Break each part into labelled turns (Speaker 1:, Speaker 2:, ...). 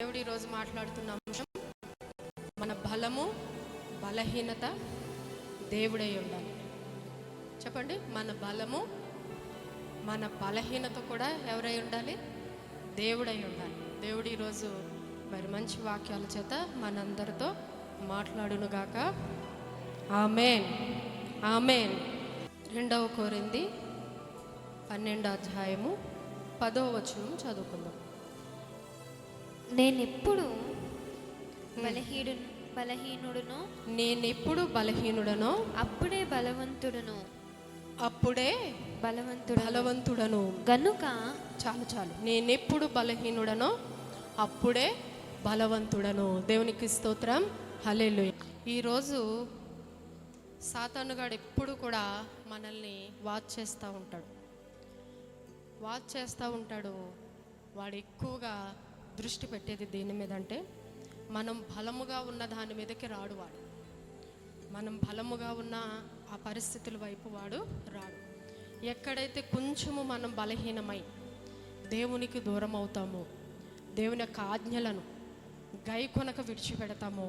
Speaker 1: దేవుడు ఈరోజు మాట్లాడుతున్న అంశం మన బలము బలహీనత దేవుడై ఉండాలి. చెప్పండి, మన బలము మన బలహీనత కూడా ఎవరై ఉండాలి? దేవుడై ఉండాలి. దేవుడు ఈరోజు మరి మంచి వాక్యాల చేత మనందరితో మాట్లాడునుగాక. ఆమేన్, ఆమేన్. 2 కొరింథీ 12వ అధ్యాయము 10వ వచనం చదువుకుందాం.
Speaker 2: నేనెప్పుడు బలహీనుడునో అప్పుడే బలవంతుడను గనుక
Speaker 1: చాలు నేనెప్పుడు బలహీనుడనో అప్పుడే బలవంతుడను. దేవునికి స్తోత్రం, హల్లెలూయా. ఈరోజు సాతానుగాడు ఎప్పుడు కూడా మనల్ని వాచ్ చేస్తూ ఉంటాడు. వాడు ఎక్కువగా దృష్టి పెట్టేది దేని మీద అంటే, మనం బలముగా ఉన్న దాని మీదకి రాడు. మనం బలముగా ఉన్న ఆ పరిస్థితుల వైపు వాడు రాడు. ఎక్కడైతే కొంచెము మనం బలహీనమై దేవునికి దూరం అవుతామో, దేవుని యొక్క ఆజ్ఞలను గైకొనక విడిచిపెడతామో,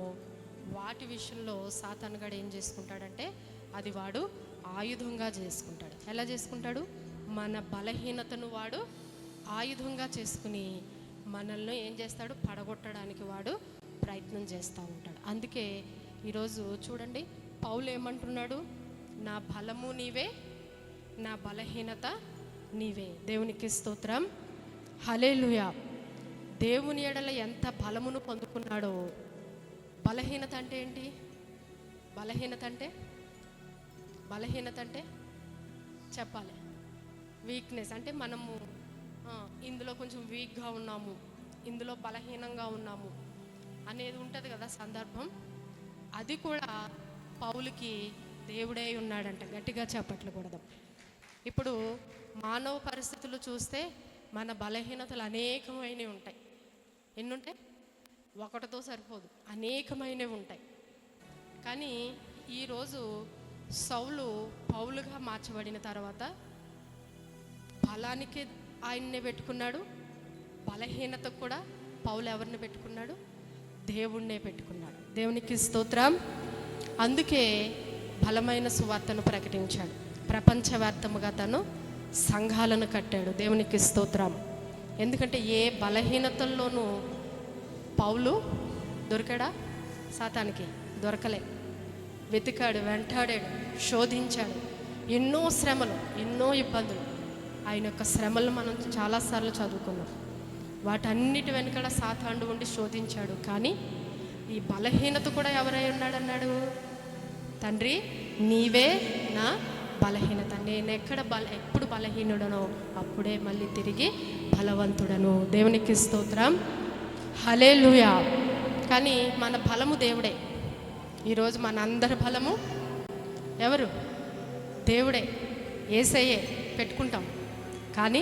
Speaker 1: వాటి విషయంలో సాతానుగాడు ఏం చేసుకుంటాడంటే అది వాడు ఆయుధంగా చేసుకుంటాడు. ఎలా చేసుకుంటాడు? మన బలహీనతను వాడు ఆయుధంగా చేసుకుని మనల్ని ఏం చేస్తాడు? పడగొట్టడానికి వాడు ప్రయత్నం చేస్తూ ఉంటాడు. అందుకే ఈరోజు చూడండి, పౌలు ఏమంటున్నాడు? నా బలము నీవే, నా బలహీనత నీవే. దేవునికి స్తోత్రం, హల్లెలూయా. దేవుని ఎడల ఎంత బలమును పొందుకున్నాడో. బలహీనత అంటే ఏంటి? బలహీనత అంటే చెప్పాలి. వీక్నెస్ అంటే మనము ఇందులో కొంచెం వీక్గా ఉన్నాము, ఇందులో బలహీనంగా ఉన్నాము అనేది ఉంటుంది కదా సందర్భం. అది కూడా పౌలుకి దేవుడే ఉన్నాడంట. గట్టిగా చెప్పట్లు కూడదాం. ఇప్పుడు మానవ పరిస్థితులు చూస్తే మన బలహీనతలు అనేకమైనవి ఉంటాయి. ఎన్ని ఉంటాయి? ఒకటితో సరిపోదు, అనేకమైనవి ఉంటాయి. కానీ ఈరోజు సౌలు పౌలుగా మార్చబడిన తర్వాత బలానికి ఆయన్నే పెట్టుకున్నాడు, బలహీనతకు కూడా పౌలు ఎవరిని పెట్టుకున్నాడు? దేవుణ్ణే పెట్టుకున్నాడు. దేవునికి స్తోత్రం. అందుకే బలమైన సువార్తను ప్రకటించాడు. ప్రపంచవ్యాప్తముగా తను సంఘాలను కట్టాడు. దేవునికి స్తోత్రం. ఎందుకంటే ఏ బలహీనతల్లోనూ పౌలు దొరికాడా? సాతానికి దొరకలే. వెతికాడు, వెంటాడాడు, శోధించాడు. ఎన్నో శ్రమలు, ఎన్నో ఇబ్బందులు. ఆయన యొక్క శ్రమలు మనం చాలాసార్లు చదువుకున్నాం. వాటన్నిటి వెనుకడ సాతానుడు ఉండి శోధించాడు. కానీ ఈ బలహీనత కూడా ఎవరై ఉన్నాడన్నాడు? తండ్రి నీవే నా బలహీనత. నేను ఎప్పుడు బలహీనుడనో అప్పుడే మళ్ళీ తిరిగి బలవంతుడను. దేవునికి స్తోత్రం, హల్లెలూయా. కానీ మన బలము దేవుడే. ఈరోజు మన అందరి బలము ఎవరు? దేవుడే, యేసయ్యే పెట్టుకుంటాం. కానీ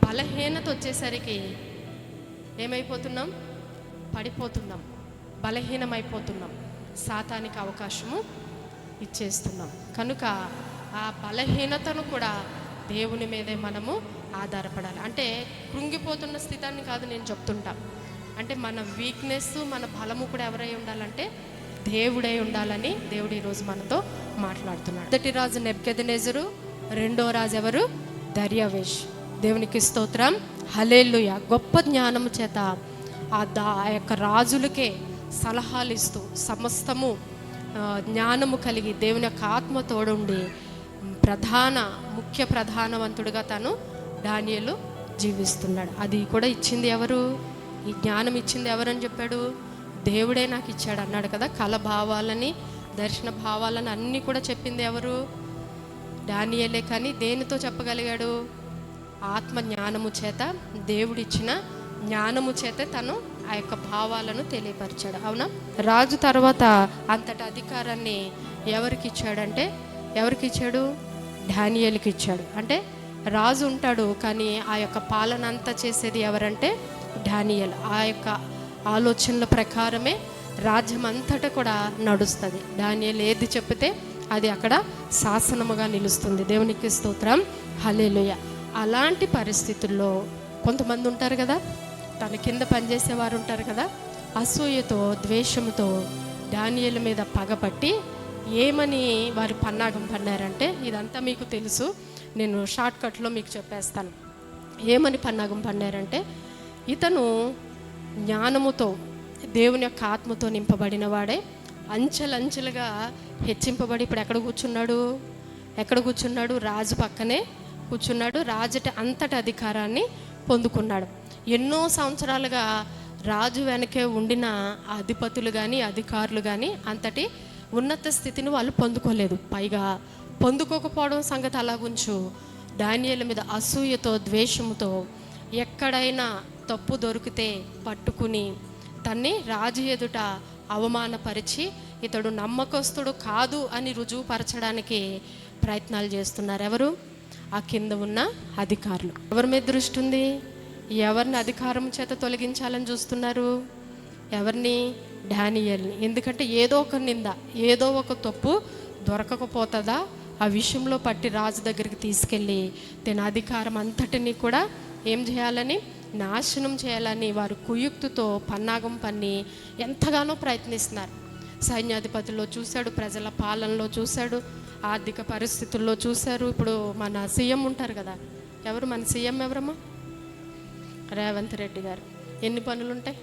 Speaker 1: బలహీనత వచ్చేసరికి ఏమైపోతున్నాం? పడిపోతున్నాం, బలహీనమైపోతున్నాం, సాతానికి అవకాశము ఇచ్చేస్తున్నాం. కనుక ఆ బలహీనతను కూడా దేవుని మీదే మనము ఆధారపడాలి. అంటే కృంగిపోతున్న స్థితాన్ని కాదు నేను చెప్తుంటా. అంటే మన వీక్నెస్, మన బలము కూడా ఎవరై ఉండాలంటే దేవుడై ఉండాలని దేవుడు ఈరోజు మనతో మాట్లాడుతున్నాడు. మొదటి రాజు నెబుకద్నెజరు, రెండో రాజు ఎవరు? దర్యావేష్. దేవునికి స్తోత్రం, హల్లెలూయా. గొప్ప జ్ఞానము చేత ఆ యొక్క రాజులకే సలహాలు ఇస్తూ సమస్తము జ్ఞానము కలిగి దేవుని యొక్క ఆత్మ తోడుండి ముఖ్య ప్రధానవంతుడిగా తను దానియేలు జీవిస్తున్నాడు. అది కూడా ఇచ్చింది ఎవరు? ఈ జ్ఞానం ఇచ్చింది ఎవరని చెప్పాడు? దేవుడే నాకు ఇచ్చాడు అన్నాడు కదా. కల భావాలని, దర్శన భావాలని అన్నీ కూడా చెప్పింది ఎవరు? దానియేలే. కానీ దేనితో చెప్పగలిగాడు? ఆత్మ జ్ఞానము చేత, దేవుడిచ్చిన జ్ఞానము చేత తను ఆ యొక్క భావాలను తెలియపరిచాడు. అవునా? రాజు తర్వాత అంతటి అధికారాన్ని ఎవరికి ఇచ్చాడంటే, ఎవరికి ఇచ్చాడు? దానియేలుకి ఇచ్చాడు. అంటే రాజు ఉంటాడు, కానీ ఆ యొక్క పాలన అంతా చేసేది ఎవరంటే దానియేలు. ఆ యొక్క ఆలోచనల ప్రకారమే రాజ్యం అంతటా కూడా నడుస్తుంది. దానియేలు ఏది చెప్తే అది అక్కడ శాసనముగా నిలుస్తుంది. దేవునికి స్తోత్రం, హల్లెలూయా. అలాంటి పరిస్థితుల్లో కొంతమంది ఉంటారు కదా, తన కింద పనిచేసేవారు ఉంటారు కదా, అసూయతో ద్వేషంతో దానియేలు మీద పగపట్టి ఏమని వారు పన్నాగం పన్నారంటే, ఇదంతా మీకు తెలుసు, నేను షార్ట్కట్లో మీకు చెప్పేస్తాను. ఏమని పన్నాగం పన్నారంటే, ఇతను జ్ఞానముతో దేవుని యొక్క ఆత్మతో నింపబడిన వాడే అంచెలంచెలుగా హెచ్చింపబడి ఇప్పుడు ఎక్కడ కూర్చున్నాడు? రాజు పక్కనే కూర్చున్నాడు. రాజుట అంతటి అధికారాన్ని పొందుకున్నాడు. ఎన్నో సంవత్సరాలుగా రాజు వెనకే ఉండిన అధిపతులు కానీ అధికారులు కానీ అంతటి ఉన్నత స్థితిని వాళ్ళు పొందుకోలేదు. పైగా పొందుకోకపోవడం సంగతి అలాగుంచు, దానియేలు మీద అసూయతో ద్వేషముతో ఎక్కడైనా తప్పు దొరికితే పట్టుకుని తన్ని రాజు ఎదుట అవమానపరిచి ఇతడు నమ్మకస్తుడు కాదు అని రుజువుపరచడానికి ప్రయత్నాలు చేస్తున్నారు. ఎవరు? ఆ కింద ఉన్న అధికారులు. ఎవరి మీద దృష్టి ఉంది? ఎవరిని అధికారం చేత తొలగించాలని చూస్తున్నారు? ఎవరిని? దానియేలుని. ఎందుకంటే ఏదో ఒక నింద, ఏదో ఒక తప్పు దొరకకపోతుందా ఆ విషయంలో పట్టి రాజు దగ్గరికి తీసుకెళ్ళి తన అధికారం అంతటిని కూడా ఏం చేయాలని? నాశనం చేయాలని వారు కుయుక్తితో పన్నాగం పన్ని ఎంతగానో ప్రయత్నిస్తున్నారు. సైన్యాధిపతుల్లో చూశాడు, ప్రజల పాలనలో చూశాడు, ఆర్థిక పరిస్థితుల్లో చూశారు. ఇప్పుడు మన సీఎం ఉంటారు కదా, ఎవరు మన సీఎం? ఎవరమ్మా? రేవంత్ రెడ్డి గారు. ఎన్ని పనులుంటాయి?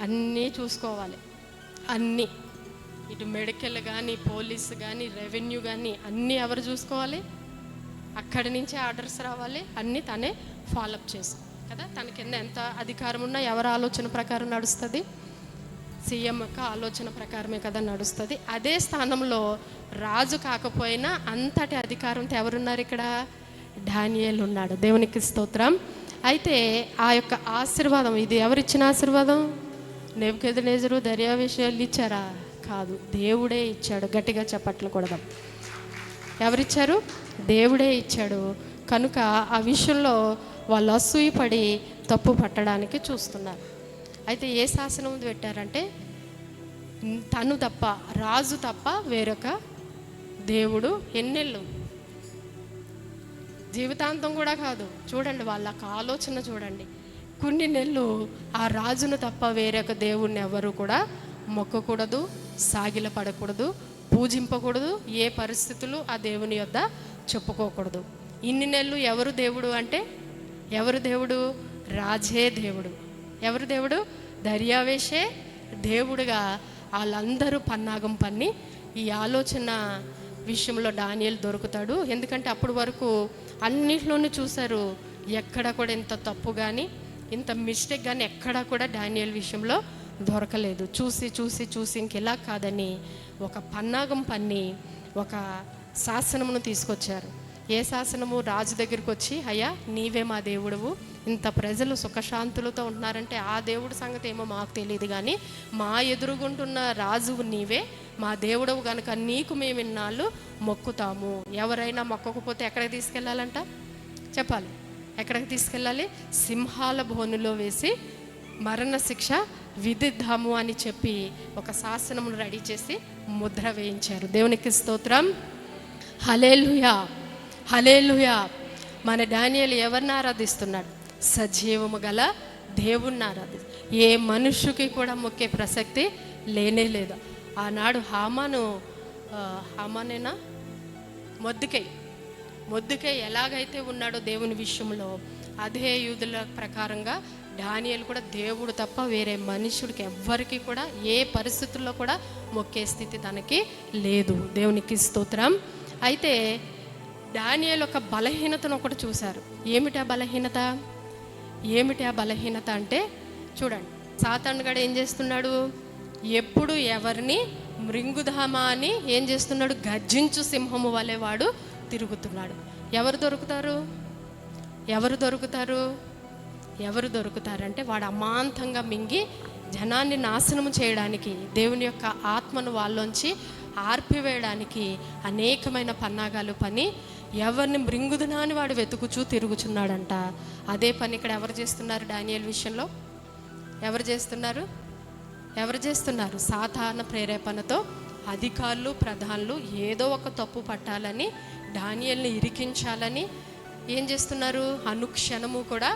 Speaker 1: అన్నీ చూసుకోవాలి. అన్నీ, ఇటు మెడికల్ కానీ, పోలీసు కానీ, రెవెన్యూ కానీ అన్నీ ఎవరు చూసుకోవాలి? అక్కడి నుంచే ఆర్డర్స్ రావాలి, అన్నీ తనే ఫాలోఅప్ చేసుకోవాలి కదా. తన కింద ఎంత అధికారం ఉన్నా ఎవరి ఆలోచన ప్రకారం నడుస్తుంది? సీఎం యొక్క ఆలోచన ప్రకారమే కదా నడుస్తుంది. అదే స్థానంలో రాజు కాకపోయినా అంతటి అధికారంతో ఎవరున్నారు ఇక్కడ? దానియేలు ఉన్నాడు. దేవునికి స్తోత్రం. అయితే ఆ యొక్క ఆశీర్వాదం, ఇది ఎవరిచ్చిన ఆశీర్వాదం? నెబుకద్నెజరు దర్యావేషులు ఇచ్చారా? కాదు, దేవుడే ఇచ్చాడు. గట్టిగా చప్పట్లు కొడదాం. ఎవరిచ్చారు? దేవుడే ఇచ్చాడు. కనుక ఆ విషయంలో వాళ్ళు అసూయపడి తప్పు పట్టడానికి చూస్తున్నారు. అయితే ఏ శాసనం పెట్టారంటే, తను తప్ప, రాజు తప్ప వేరొక దేవుడు ఎన్నెళ్ళు, జీవితాంతం కూడా కాదు. చూడండి వాళ్ళ ఆలోచన చూడండి. కొన్ని నెలలు ఆ రాజును తప్ప వేరొక దేవుణ్ణి ఎవరు కూడా మొక్కకూడదు, సాగిల పడకూడదు, పూజింపకూడదు, ఏ పరిస్థితులు ఆ దేవుని యొద్ద చెప్పుకోకూడదు. ఇన్ని నెలలు ఎవరు దేవుడు అంటే, ఎవరు దేవుడు? రాజే దేవుడు. ఎవరు దేవుడు? దర్యావేషే దేవుడుగా వాళ్ళందరూ పన్నాగం పన్ని ఈ ఆలోచన విషయంలో దానియేలు దొరుకుతాడు. ఎందుకంటే అప్పటి వరకు అన్నిట్లోనూ చూశారు, ఎక్కడ కూడా ఇంత తప్పు కానీ ఇంత మిస్టేక్ కానీ ఎక్కడా కూడా దానియేలు విషయంలో దొరకలేదు. చూసి ఇంకెలా కాదని ఒక పన్నాగం పన్ని ఒక శాసనమును తీసుకొచ్చారు. ఏ శాసనము? రాజు దగ్గరికి వచ్చి, అయ్యా నీవే మా దేవుడువు, ఇంత ప్రజలు సుఖశాంతులతో ఉంటున్నారంటే ఆ దేవుడి సంగతి ఏమో మాకు తెలియదు, కానీ మా ఎదురుగుంటున్న రాజువు నీవే, మా దేవుడవు కనుక నీకు మేము ఇన్నాళ్ళు మొక్కుతాము. ఎవరైనా మొక్కకపోతే ఎక్కడికి తీసుకెళ్ళాలంట? చెప్పాలి. ఎక్కడికి తీసుకెళ్ళాలి? సింహాల బోనులో వేసి మరణ శిక్ష విధిద్దాము అని చెప్పి ఒక శాసనమును రెడీ చేసి ముద్ర వేయించారు. దేవునికి స్తోత్రం. హల్లెలూయా, హల్లెలూయా. మన దానియేలు ఎవరిని ఆరాధిస్తున్నాడు? సజీవము గల దేవుణ్ణి ఆరాధిస్తాడు. ఏ మనుష్యుకి కూడా మొక్కే ప్రసక్తి లేనే లేదు. ఆనాడు హామానేనా మొద్దుకై ఎలాగైతే ఉన్నాడో దేవుని విషయంలో, అదే యూదుల ప్రకారంగా దానియేలు కూడా దేవుడు తప్ప వేరే మనుషుడికి ఎవ్వరికి కూడా ఏ పరిస్థితుల్లో కూడా మొక్కే స్థితి తనకి లేదు. దేవునికి స్తోత్రం. అయితే దానియేలు ఒక బలహీనతను ఒకటి చూశారు. ఏమిటి ఆ బలహీనత అంటే, చూడండి, సాతానుగాడు ఏం చేస్తున్నాడు? ఎప్పుడు ఎవరిని మృంగుదామా అని ఏం చేస్తున్నాడు? గర్జించు సింహము వలె వాడు తిరుగుతున్నాడు. ఎవరు దొరుకుతారంటే వాడు అమాంతంగా మింగి జనాన్ని నాశనం చేయడానికి, దేవుని యొక్క ఆత్మను వాళ్ళలోంచి ఆర్పివేయడానికి అనేకమైన పన్నాగాలు పని ఎవరిని మృంగుదునా అని వాడు వెతుకుచూ తిరుగుచున్నాడంట. అదే పని ఇక్కడ ఎవరు చేస్తున్నారు? దానియేలు విషయంలో ఎవరు చేస్తున్నారు? సాతాన ప్రేరేపణతో అధికారులు, ప్రధానులు ఏదో ఒక తప్పు పట్టాలని, దానియేలుని ఇరికించాలని ఏం చేస్తున్నారు? అనుక్షణము కూడా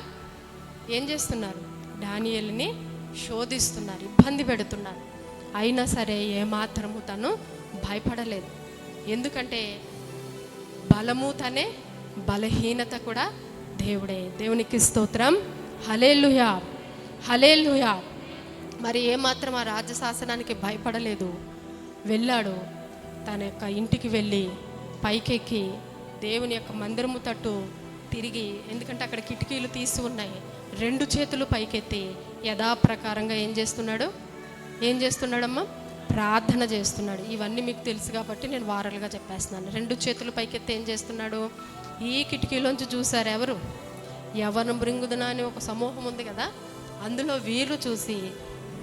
Speaker 1: ఏం చేస్తున్నారు? దానియేలుని శోధిస్తున్నారు, ఇబ్బంది పెడుతున్నారు. అయినా సరే ఏమాత్రము తను భయపడలేదు. ఎందుకంటే బలము తనే, బలహీనత కూడా దేవుడే. దేవునికి స్తోత్రం. హల్లెలూయా, హల్లెలూయా. మరి ఏమాత్రం ఆ రాజశాసనానికి భయపడలేదు. వెళ్ళాడు, తన యొక్క ఇంటికి వెళ్ళి పైకెక్కి దేవుని యొక్క మందిరము తట్టు తిరిగి, ఎందుకంటే అక్కడ కిటికీలు తీసి ఉన్నాయి, 2 చేతులు పైకెత్తి యథాప్రకారంగా ఏం చేస్తున్నాడమ్మా? ప్రార్థన చేస్తున్నాడు. ఇవన్నీ మీకు తెలుసు కాబట్టి నేను వారాలుగా చెప్పేస్తున్నాను. 2 చేతులు పైకెత్తి ఏం చేస్తున్నాడు? ఈ కిటికీలోంచి చూశారు ఎవరు మృంగుదనా అని ఒక సమూహం ఉంది కదా, అందులో వీరు చూసి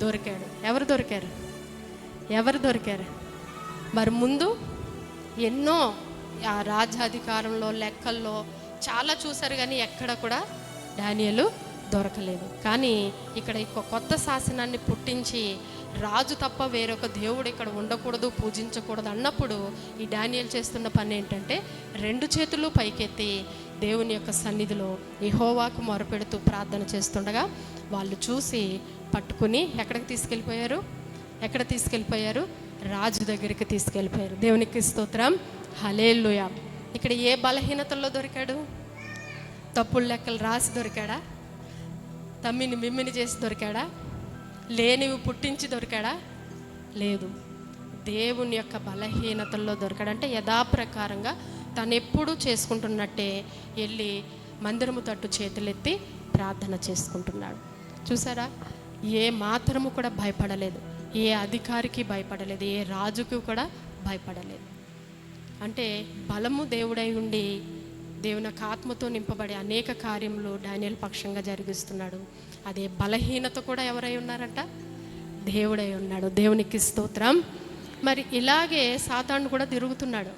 Speaker 1: దొరికాడు. ఎవరు దొరికారు? మరి ముందు ఎన్నో ఆ రాజ్యాధికారంలో లెక్కల్లో చాలా చూశారు, కానీ ఎక్కడ కూడా దానియేలు దొరకలేదు. కానీ ఇక్కడ కొత్త శాసనాన్ని పుట్టించి రాజు తప్ప వేరొక దేవుడు ఇక్కడ ఉండకూడదు, పూజించకూడదు అన్నప్పుడు ఈ దానియేలు చేస్తున్న పని ఏంటంటే 2 చేతులు పైకెత్తి దేవుని యొక్క సన్నిధిలో యెహోవాకు మొరపెడుతూ ప్రార్థన చేస్తుండగా వాళ్ళు చూసి పట్టుకుని ఎక్కడికి తీసుకెళ్ళిపోయారు? రాజు దగ్గరికి తీసుకెళ్ళిపోయారు. దేవునికి స్తోత్రం. హల్లెలూయా. ఇక్కడ ఏ బలహీనతల్లో దొరికాడు? తప్పులు లెక్కలు రాసి దొరికాడా? తమ్మిని మిమ్మిని చేసి దొరికాడా? లేనివి పుట్టించి దొరికాడా? లేదు. దేవుని యొక్క బలహీనతల్లో దొరికాడు. అంటే యథాప్రకారంగా తను ఎప్పుడూ చేసుకుంటున్నట్టే వెళ్ళి మందిరము తట్టు చేతులెత్తి ప్రార్థన చేసుకుంటున్నాడు. చూసారా? ఏ మాత్రము కూడా భయపడలేదు, ఏ అధికారికి భయపడలేదు, ఏ రాజుకు కూడా భయపడలేదు. అంటే బలము దేవుడై ఉండి దేవుని యొక్క ఆత్మతో నింపబడి అనేక కార్యములు దానియేలు పక్షంగా జరిగిస్తున్నాడు. అదే బలహీనత కూడా ఎవరై ఉన్నారంట? దేవుడై ఉన్నాడు. దేవునికి స్తోత్రం. మరి ఇలాగే సాతాను కూడా తిరుగుతున్నాడు,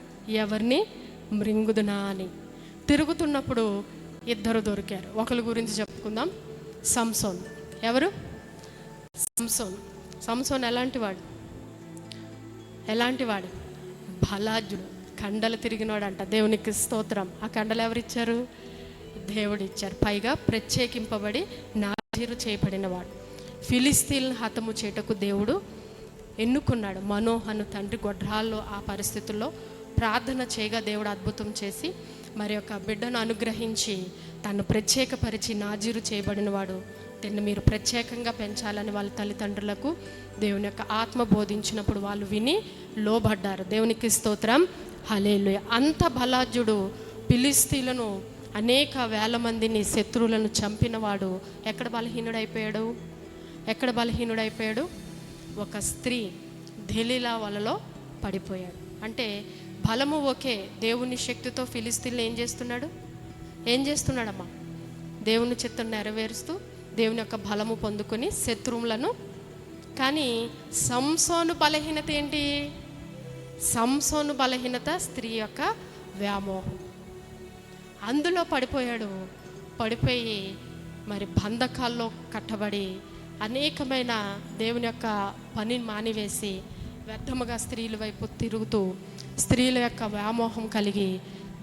Speaker 1: ఎవరిని మృంగుదునా అని. తిరుగుతున్నప్పుడు 2 దొరికారు. ఒకరి గురించి చెప్పుకుందాం. సంసోన్. ఎవరు? సంసోన్ ఎలాంటి వాడు? బలాఢ్యుడు, కండలు తిరిగినాడు అంట. దేవునికి స్తోత్రం. ఆ కండలు ఎవరిచ్చారు? దేవుడు ఇచ్చారు. పైగా ప్రత్యేకింపబడి నాజీరు చేయబడినవాడు. ఫిలిస్తీన్లను హతము చేటకు దేవుడు ఎన్నుకున్నాడు. మనోహను తండ్రి గొడ్రాల్లో ఆ పరిస్థితుల్లో ప్రార్థన చేయగా దేవుడు అద్భుతం చేసి మరి యొక్క బిడ్డను అనుగ్రహించి తను ప్రత్యేకపరిచి నాజీరు చేయబడినవాడు, దీన్ని మీరు ప్రత్యేకంగా పెంచాలని వాళ్ళ తల్లిదండ్రులకు దేవుని యొక్క ఆత్మ బోధించినప్పుడు వాళ్ళు విని లోబడ్డారు. దేవునికి స్తోత్రం. హల్లెలూయా. అంత బలాఢ్యుడు, ఫిలిస్తీన్లను అనేక వేల మందిని శత్రువులను చంపినవాడు ఎక్కడ బలహీనుడైపోయాడు? ఒక స్త్రీ దెలీలా వలలో పడిపోయాడు. అంటే బలము ఓకే, దేవుని శక్తితో ఫిలిస్తీన్లు ఏం చేస్తున్నాడమ్మా? దేవుని చిత్తం నెరవేరుస్తూ దేవుని యొక్క బలము పొందుకొని శత్రువులను. కానీ సంసోను బలహీనత ఏంటి? సంసోను బలహీనత స్త్రీ యొక్క వ్యామోహం. అందులో పడిపోయి మరి బంధకాల్లో కట్టబడి అనేకమైన దేవుని యొక్క పనిని మానివేసి వ్యర్థముగా స్త్రీల వైపు తిరుగుతూ స్త్రీల యొక్క వ్యామోహం కలిగి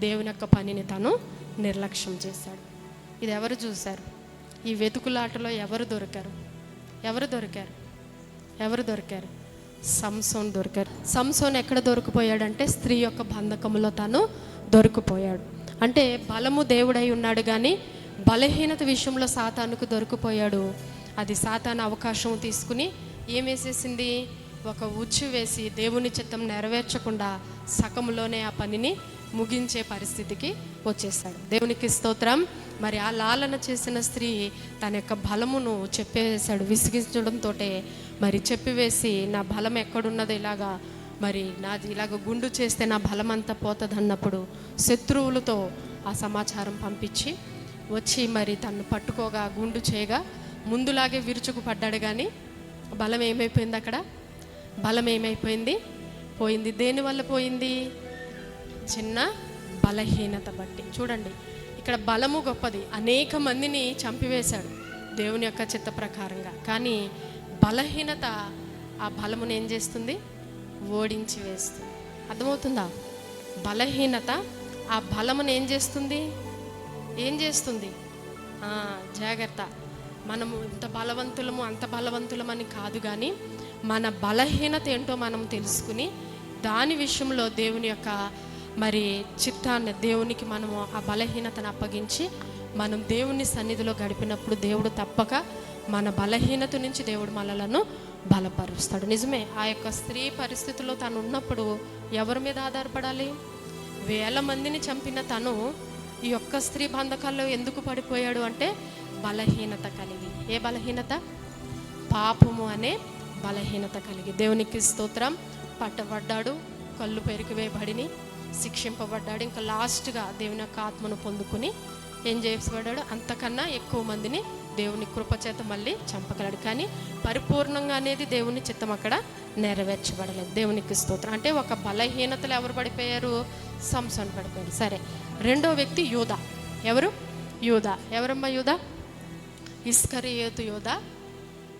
Speaker 1: దేవుని యొక్క పనిని తను నిర్లక్ష్యం చేశాడు. ఇది ఎవరు చూశారు? ఈ వెతుకులాటలో ఎవరు దొరికారు? సంసోన్ దొరికారు. సంసోన్ ఎక్కడ దొరికిపోయాడంటే స్త్రీ యొక్క బంధకములో తను దొరికిపోయాడు. అంటే బలము దేవుడై ఉన్నాడు, కానీ బలహీనత విషయంలో సాతానుకు దొరికిపోయాడు. అది సాతాను అవకాశం తీసుకుని ఏం వేసేసింది? ఒక ఉచ్చు వేసి దేవుని చిత్తం నెరవేర్చకుండా సగంలోనే ఆ పనిని ముగించే పరిస్థితికి వచ్చేసాడు. దేవునికి స్తోత్రం. మరి ఆ లాలన చేసిన స్త్రీ తన యొక్క బలమును చెప్పేశాడు. విసిగించడంతో మరి చెప్పివేసి నా బలం ఎక్కడున్నదో నాది ఇలాగ గుండు చేస్తే నా బలం అంతా పోతుంది అన్నప్పుడు శత్రువులతో ఆ సమాచారం పంపించి వచ్చి మరి తను పట్టుకోగా గుండు చేయగా ముందులాగే విరుచుకు పడ్డాడు. కానీ బలం ఏమైపోయింది? అక్కడ బలం పోయింది. దేనివల్ల పోయింది? చిన్న బలహీనత బట్టి. చూడండి, ఇక్కడ బలము గొప్పది, అనేక మందిని చంపివేశాడు దేవుని యొక్క చిత్త ప్రకారంగా. కానీ బలహీనత ఆ బలమును ఏం చేస్తుంది? ఓడించి వేస్తుంది. అర్థమవుతుందా? బలహీనత ఆ బలమును ఏం చేస్తుంది? జాగ్రత్త. మనము ఇంత బలవంతులము అంత బలవంతులమని కాదు, కానీ మన బలహీనత ఏంటో మనం తెలుసుకుని దాని విషయంలో దేవుని యొక్క మరి చిత్తాన్ని దేవునికి మనము ఆ బలహీనతను అప్పగించి మనం దేవుని సన్నిధిలో గడిపినప్పుడు దేవుడు తప్పక మన బలహీనత నుంచి దేవుడు మనలను బలపరుస్తాడు. నిజమే, ఆ యొక్క స్త్రీ పరిస్థితిలో తను ఉన్నప్పుడు ఎవరి మీద ఆధారపడాలి? వేల మందిని చంపిన తను ఈ యొక్క స్త్రీ బంధకాల్లో ఎందుకు పడిపోయాడు అంటే బలహీనత కలిగి. ఏ బలహీనత? పాపము అనే బలహీనత కలిగి. దేవునికి స్తోత్రం. పట్టబడ్డాడు, కళ్ళు పెరిగివేయబడిని, శిక్షింపబడ్డాడు. ఇంకా లాస్ట్గా దేవుని యొక్క ఆత్మను పొందుకుని ఏం చేయబడ్డాడు? అంతకన్నా ఎక్కువ మందిని దేవుని కృపచేత మళ్ళీ చంపగలడు. కానీ పరిపూర్ణంగా అనేది దేవుని చిత్తం అక్కడ నెరవేర్చబడలేదు. దేవునికి స్తోత్రం. అంటే ఒక బలహీనతలు ఎవరు పడిపోయారు? సంసోను పడిపోయాడు. సరే, రెండో వ్యక్తి యూదా. ఎవరు? యూదా. ఎవరమ్మా యూదా? ఇస్కరియోతు యూదా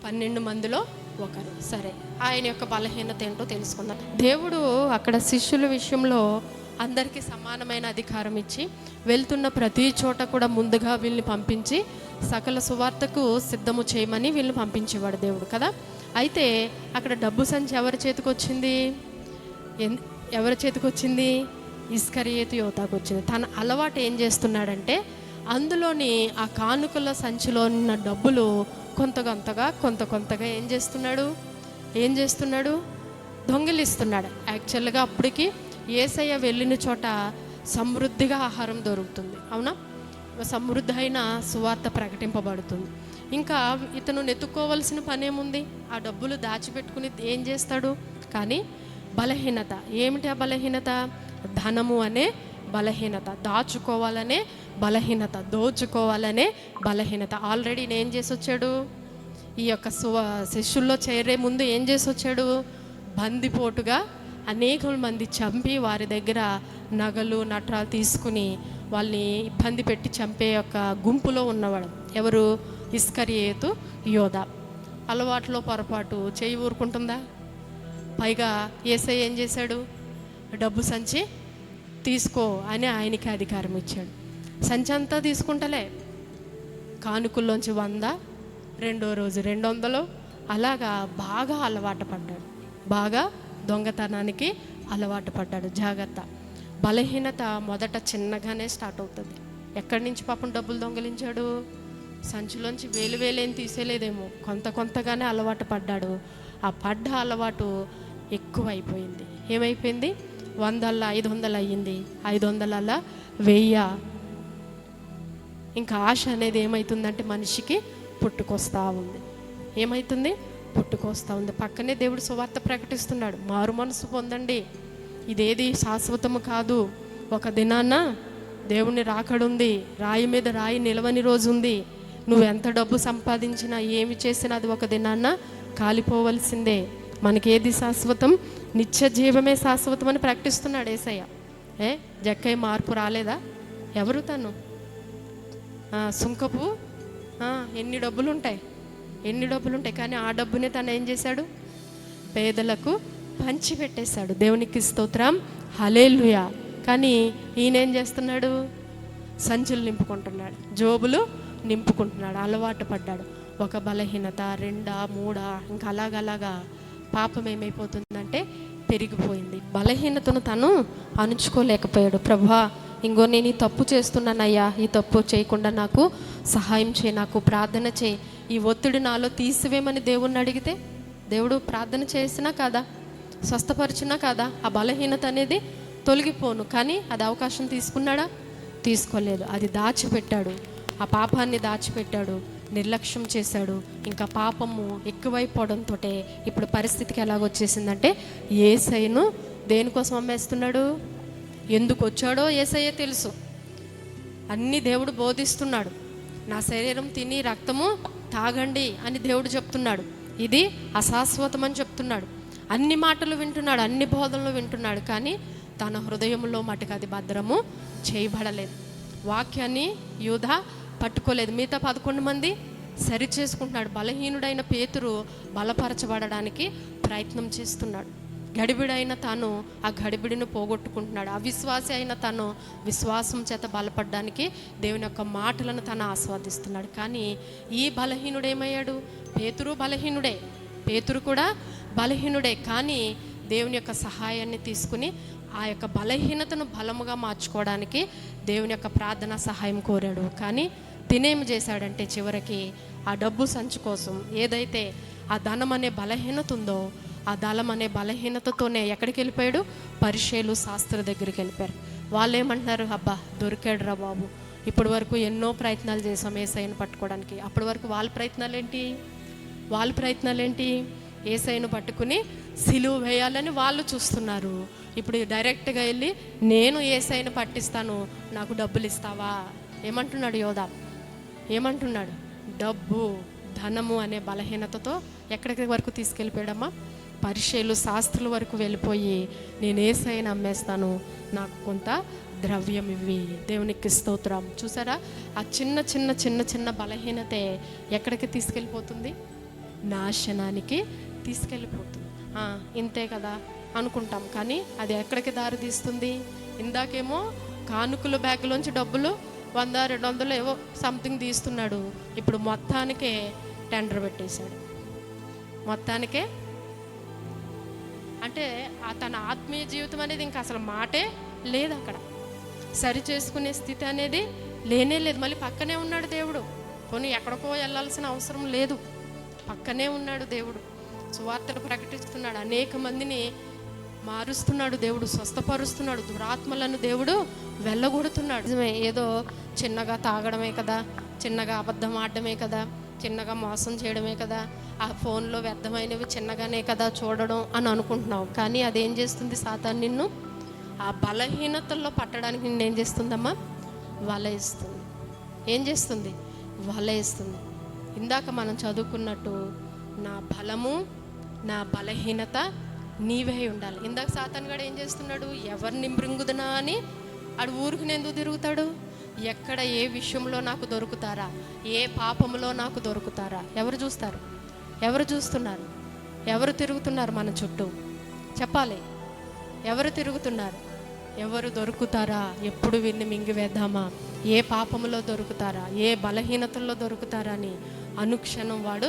Speaker 1: 12 మందిలో ఒకరు. సరే, ఆయన యొక్క బలహీనత ఏంటో తెలుసుకుందాం. దేవుడు అక్కడ శిష్యుల విషయంలో అందరికీ సమానమైన అధికారం ఇచ్చి వెళ్తున్న ప్రతి చోట కూడా ముందుగా వీళ్ళని పంపించి సకల సువార్తకు సిద్ధము చేయమని వీళ్ళని పంపించేవాడు దేవుడు కదా. అయితే అక్కడ డబ్బు సంచి ఎవరి చేతికి వచ్చింది? ఎవరి చేతికి వచ్చింది? ఇస్కరియోతు యోతాకు వచ్చింది. తన అలవాటు ఏం చేస్తున్నాడంటే అందులోని ఆ కానుకల సంచిలో ఉన్న డబ్బులు కొంతగా ఏం చేస్తున్నాడు? దొంగిలిస్తున్నాడు. యాక్చువల్గా అప్పటికి యేసయ్య వెళ్ళిన చోట సమృద్ధిగా ఆహారం దొరుకుతుంది, అవునా? సమృద్ధి అయిన సువార్త ప్రకటింపబడుతుంది. ఇంకా ఇతను నెత్తుకోవాల్సిన పనేముంది? ఆ డబ్బులు దాచిపెట్టుకుని ఏం చేస్తాడు? కానీ బలహీనత. ఏమిటి ఆ బలహీనత? ధనము అనే బలహీనత, దాచుకోవాలనే బలహీనత, దోచుకోవాలనే బలహీనత. ఆల్రెడీ ఏం చేసి వచ్చాడు? ఈ యొక్క శిష్యుల్లో చేరే ముందు ఏం చేసి వచ్చాడు? బందిపోటుగా అనేక మంది చంపి వారి దగ్గర నగలు నట్రాలు తీసుకుని వాళ్ళని ఇబ్బంది పెట్టి చంపే యొక్క గుంపులో ఉన్నవాడు. ఎవరు? ఇస్కరియోతు యోధా. అలవాట్లో పొరపాటు చేయి ఊరుకుంటుందా? పైగా యేసయ్య ఏం చేశాడు? డబ్బు సంచి తీసుకో అని ఆయనకి అధికారం ఇచ్చాడు. సంచి అంతా తీసుకుంటలే, కానుకల్లోంచి 100, రెండో రోజు 200, అలాగా బాగా అలవాటు పడ్డాడు. బాగా దొంగతనానికి అలవాటు పడ్డాడు. జాగ్రత్త. బలహీనత మొదట చిన్నగానే స్టార్ట్ అవుతుంది. ఎక్కడి నుంచి పాపం డబ్బులు దొంగలించాడు? సంచిలోంచి వేలేం తీసేలేదేమో, కొంతగానే అలవాటు పడ్డాడు. ఆ పడ్డ అలవాటు ఎక్కువ అయిపోయింది. ఏమైపోయింది? 100 500 అయ్యింది, 500 1000. ఇంకా ఆశ అనేది ఏమవుతుందంటే మనిషికి పుట్టుకొస్తూ ఉంది. ఏమవుతుంది? పుట్టుకొస్తూ ఉంది. పక్కనే దేవుడు సువార్త ప్రకటిస్తున్నాడు, మారు మనసు పొందండి, ఇదేది శాశ్వతము కాదు, ఒక దినాన దేవుని రాకడుంది, రాయి మీద రాయి నిలవని రోజు ఉంది, నువ్వు ఎంత డబ్బు సంపాదించినా ఏమి చేసినా అది ఒక దినాన కాలిపోవలసిందే, మనకేది శాశ్వతం? నిత్య జీవమే శాశ్వతం అని ప్రకటిస్తున్నాడు యేసయ్య. జక్కయ్య మార్పు రాలేదా? ఎవరు తను? సుంకపు ఎన్ని డబ్బులు ఉంటాయి, కానీ ఆ డబ్బుని తను ఏం చేశాడు? పేదలకు పంచిపెట్టేశాడు. దేవునికి స్తోత్రం, హల్లెలూయా. కానీ ఈయన ఏం చేస్తున్నాడు? సంచులు నింపుకుంటున్నాడు, జోబులు నింపుకుంటున్నాడు. అలవాటు పడ్డాడు. ఒక బలహీనత, 2 3 ఇంకా అలాగలాగా పాపం ఏమైపోతుందంటే పెరిగిపోయింది. బలహీనతను తను అణుచుకోలేకపోయాడు. ప్రభువా, ఇంకో నేను ఈ తప్పు చేస్తున్నానయ్యా, ఈ తప్పు చేయకుండా నాకు సహాయం చేయి, నాకు ప్రార్థన చేయి, ఈ ఒత్తిడి నాలో తీసివేయమని దేవుణ్ణి అడిగితే దేవుడు ప్రార్థన చేసినా కాదా, స్వస్థపరిచినా కాదా, ఆ బలహీనత అనేది తొలగిపోను. కానీ అది అవకాశం తీసుకున్నాడా? తీసుకోలేదు. అది దాచిపెట్టాడు, ఆ పాపాన్ని దాచిపెట్టాడు, నిర్లక్ష్యం చేశాడు. ఇంకా పాపము ఎక్కువైపోవడంతో ఇప్పుడు పరిస్థితికి ఎలాగొచ్చేసిందంటే యేసయ్యను దేనికోసం అమ్మేస్తున్నాడు? ఎందుకు వచ్చాడో యేసయ్య తెలుసు, అన్నీ దేవుడు బోధిస్తున్నాడు. నా శరీరం తిని రక్తము తాగండి అని దేవుడు చెప్తున్నాడు. ఇది అశాశ్వతం అని చెప్తున్నాడు. అన్ని మాటలు వింటున్నాడు, అన్ని బోధనలు వింటున్నాడు. కానీ తన హృదయంలో మటుకు అది భద్రము చేయబడలేదు. వాక్యాన్ని యూదా పట్టుకోలేదు. మిగతా 11 మంది సరి చేసుకుంటున్నాడు. బలహీనుడైన పేతురు బలపరచబడడానికి ప్రయత్నం చేస్తున్నాడు. గడిబిడైన తాను ఆ గడిబిడిని పోగొట్టుకుంటున్నాడు. అవిశ్వాసి అయిన తను విశ్వాసం చేత బలపడడానికి దేవుని యొక్క మాటలను తను ఆస్వాదిస్తున్నాడు. కానీ ఈ బలహీనుడు ఏమయ్యాడు? పేతురు బలహీనుడే, పేతురు కూడా బలహీనుడే. కానీ దేవుని యొక్క సహాయాన్ని తీసుకుని ఆ యొక్క బలహీనతను బలముగా మార్చుకోవడానికి దేవుని యొక్క ప్రార్థన సహాయం కోరాడు. కానీ తినేం చేశాడంటే చివరికి ఆ డబ్బు సంచి కోసం ఏదైతే ఆ ధనం అనే బలహీనత ఉందో ఆ ధనం అనే బలహీనతతోనే ఎక్కడికి వెళ్ళిపోయాడు? పరిసయ్యులు శాస్త్రుల దగ్గరికి వెళ్ళిపోయారు. వాళ్ళు ఏమంటున్నారు? అబ్బా దొరికాడు రా బాబు, ఇప్పటి వరకు ఎన్నో ప్రయత్నాలు చేసాం యేసయ్యను పట్టుకోవడానికి. అప్పటి వరకు వాళ్ళ ప్రయత్నాలు ఏంటి? యేసయ్యను పట్టుకుని సిలువ వేయాలని వాళ్ళు చూస్తున్నారు. ఇప్పుడు డైరెక్ట్గా వెళ్ళి నేను యేసయ్యను పట్టిస్తాను, నాకు డబ్బులు ఇస్తావా? ఏమంటున్నాడు యోధా? ఏమంటున్నాడు? డబ్బు ధనము అనే బలహీనతతో ఎక్కడికి వరకు తీసుకెళ్ళిపోయాడమ్మా? పరిసయ్యులు శాస్త్రుల వరకు వెళ్ళిపోయి నేను యేసయ్యను అమ్మేస్తాను, నాకు కొంత ద్రవ్యం ఇవ్వి. దేవునికి స్తోత్రం. చూసారా, ఆ చిన్న చిన్న చిన్న చిన్న బలహీనతే ఎక్కడికి తీసుకెళ్ళిపోతుంది? నాశనానికి తీసుకెళ్ళిపోతుంది. ఇంతే కదా అనుకుంటాం, కానీ అది ఎక్కడికి దారి తీస్తుంది? ఇందాకేమో కానుకల బ్యాగ్లోంచి డబ్బులు 100-200 ఏవో సంథింగ్ తీస్తున్నాడు. ఇప్పుడు మొత్తానికే టెండర్ పెట్టేశాడు. మొత్తానికే అంటే తన ఆత్మీయ జీవితం అనేది ఇంకా అసలు మాటే లేదు, అక్కడ సరి చేసుకునే స్థితి అనేది లేనే లేదు. మళ్ళీ పక్కనే ఉన్నాడు దేవుడు. పోనీ ఎక్కడికో వెళ్ళాల్సిన అవసరం లేదు, పక్కనే ఉన్నాడు దేవుడు. సువార్తలు ప్రకటిస్తున్నాడు, అనేక మందిని మారుస్తున్నాడు దేవుడు, స్వస్థపరుస్తున్నాడు, దురాత్మలను దేవుడు వెళ్ళగొడుతున్నాడు. నిజమే, ఏదో చిన్నగా తాగడమే కదా, చిన్నగా అబద్ధం ఆడడమే కదా, చిన్నగా మోసం చేయడమే కదా, ఆ ఫోన్లో వ్యర్థమైనవి చిన్నగానే కదా చూడడం అని అనుకుంటున్నావు. కానీ అదేం చేస్తుంది? సాతాను నిన్ను ఆ బలహీనతల్లో పట్టడానికి నిన్ను ఏం చేస్తుందమ్మా? వల ఇస్తుంది. ఏం చేస్తుంది? వల ఇస్తుంది. ఇందాక మనం చదువుకున్నట్టు నా బలము నా బలహీనత నీవే ఉండాలి. ఇందాక సాతాను గడు ఏం చేస్తున్నాడు? ఎవరిని మృంగుదనా అని ఆడు ఊరికి ఎందుకు తిరుగుతాడు? ఎక్కడ ఏ విషయంలో నాకు దొరుకుతారా, ఏ పాపములో నాకు దొరుకుతారా? ఎవరు చూస్తారు? ఎవరు చూస్తున్నారు? ఎవరు తిరుగుతున్నారు మన చుట్టూ? చెప్పాలి, ఎవరు తిరుగుతున్నారు? ఎవరు దొరుకుతారా? ఎప్పుడు వీరిని మింగివేద్దామా? ఏ పాపములో దొరుకుతారా, ఏ బలహీనతల్లో దొరుకుతారా అని అనుక్షణం వాడు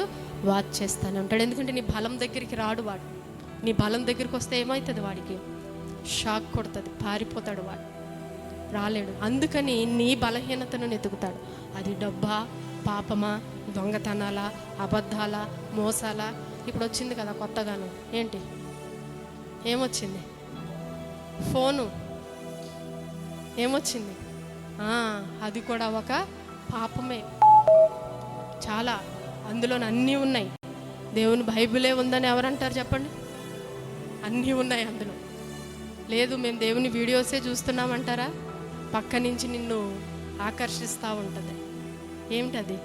Speaker 1: వాచ్ చేస్తానే ఉంటాడు. ఎందుకంటే నీ బలం దగ్గరికి రాడు వాడు. నీ బలం దగ్గరికి వస్తే ఏమవుతుంది? వాడికి షాక్ కొడుతుంది, పారిపోతాడు, వాడు రాలేడు. అందుకని నీ బలహీనతను వెతుకుతాడు. అది డబ్బా, పాపమా, దొంగతనాలా, అబద్ధాలా, మోసాలా? ఇప్పుడు వచ్చింది కదా కొత్తగాను, ఏంటి ఏమొచ్చింది? ఫోను ఏమొచ్చింది? అది కూడా ఒక పాపమే. చాలా, అందులో అన్నీ ఉన్నాయి. దేవుని బైబిలే ఉందని ఎవరంటారు చెప్పండి? అన్నీ ఉన్నాయి అందులో. లేదు మేము దేవుని వీడియోసే చూస్తున్నామంటారా? పక్క నుంచి నిన్ను ఆకర్షిస్తూ ఉంటుంది. ఏమిటది?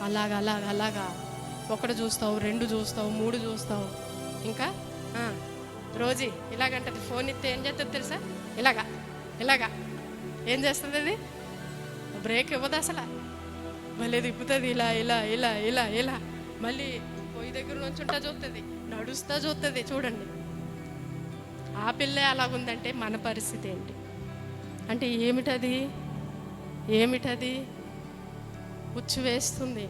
Speaker 1: అలాగా ఒకటి చూస్తావు, 2 చూస్తావు, 3 చూస్తావు. ఇంకా రోజీ ఇలాగంటది. ఫోన్ ఇస్తే ఏం చేస్తుంది తెలుసా? ఇలాగా ఏం చేస్తుంది? అది బ్రేక్ ఇవ్వదు అసలు, మళ్ళీ తిప్పుతుంది ఇలా ఇలా ఇలా ఇలా ఇలా. మళ్ళీ పొయ్యి దగ్గర నుంచి ఉంటా చూస్తుంది, నడుస్తా చూస్తుంది. చూడండి, ఆ పిల్లే అలాగుందంటే మన పరిస్థితి ఏంటి? అంటే ఏమిటది? ఉచ్చు వేస్తుంది.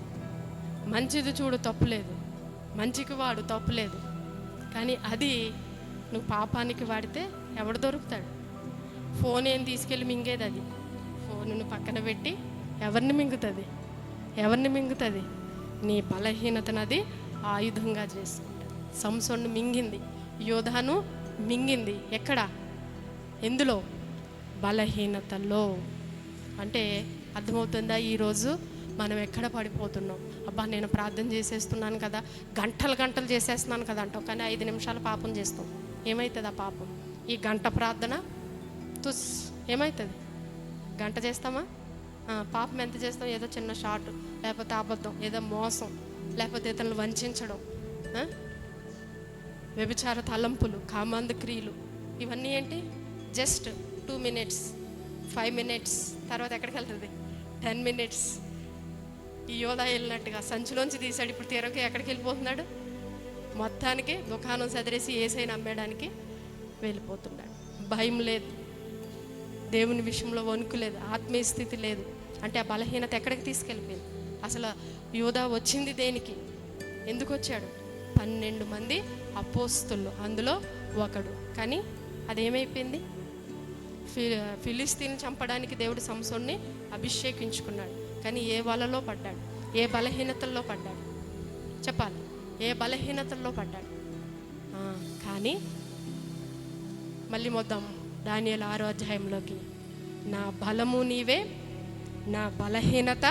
Speaker 1: మంచిది చూడు, తప్పులేదు, మంచికి వాడు, తప్పులేదు. కానీ అది నువ్వు పాపానికి వాడితే ఎవడు దొరుకుతాడు? ఫోన్ ఏం తీసుకెళ్ళి మింగేది? అది ఫోనును పక్కన పెట్టి ఎవరిని మింగుతుంది? నీ బలహీనతను అది ఆయుధంగా చేసుకుంటుంది. సంసోను మింగింది, యోధాను మింగింది. ఎక్కడ? ఎందులో? బలహీనతలో. అంటే అర్థమవుతుందా? ఈరోజు మనం ఎక్కడ పడిపోతున్నాం? అబ్బా నేను ప్రార్థన చేసేస్తున్నాను కదా, గంటలు చేసేస్తున్నాను కదా అంటావు, కానీ 5 నిమిషాలు పాపం చేస్తాం. ఏమవుతుంది ఆ పాపం? ఈ గంట ప్రార్థన ఏమవుతుంది? గంట చేస్తామా? పాపం ఎంత చేస్తాం? ఏదో చిన్న షార్ట్, లేకపోతే అబద్ధం, ఏదో మోసం, లేకపోతే ఇతరులను వంచడం, వ్యభిచార తలంపులు, కామాంధ క్రియలు. ఇవన్నీ ఏంటి? జస్ట్ 2 minutes, 5 minutes, తర్వాత ఎక్కడికి వెళ్తుంది? 10 minutes. ఈ యోధా వెళ్ళినట్టుగా సంచిలోంచి తీశాడు, ఇప్పుడు తిరగకి ఎక్కడికి వెళ్ళిపోతున్నాడు? మొత్తానికి దుకాణం సదిరేసి ఏసైని అమ్మేయడానికి వెళ్ళిపోతున్నాడు. భయం లేదు, దేవుని విషయంలో వణుకు లేదు, ఆత్మీయ స్థితి లేదు. అంటే ఆ బలహీనత ఎక్కడికి తీసుకెళ్ళిపోయింది? అసలు యూదా వచ్చింది దేనికి? ఎందుకు వచ్చాడు? 12 మంది అపోస్తులు, అందులో ఒకడు. కానీ అదేమైపోయింది? ఫిలిస్తీన్ చంపడానికి దేవుడు సంసోన్ని అభిషేకించుకున్నాడు. కానీ ఏ వలలో పడ్డాడు? ఏ బలహీనతల్లో పడ్డాడు? చెప్పాలి, ఏ బలహీనతల్లో పడ్డాడు? కానీ మళ్ళీ మొత్తం దానియేలు 6వ అధ్యాయంలోకి, నా బలము నీవే, నా బలహీనత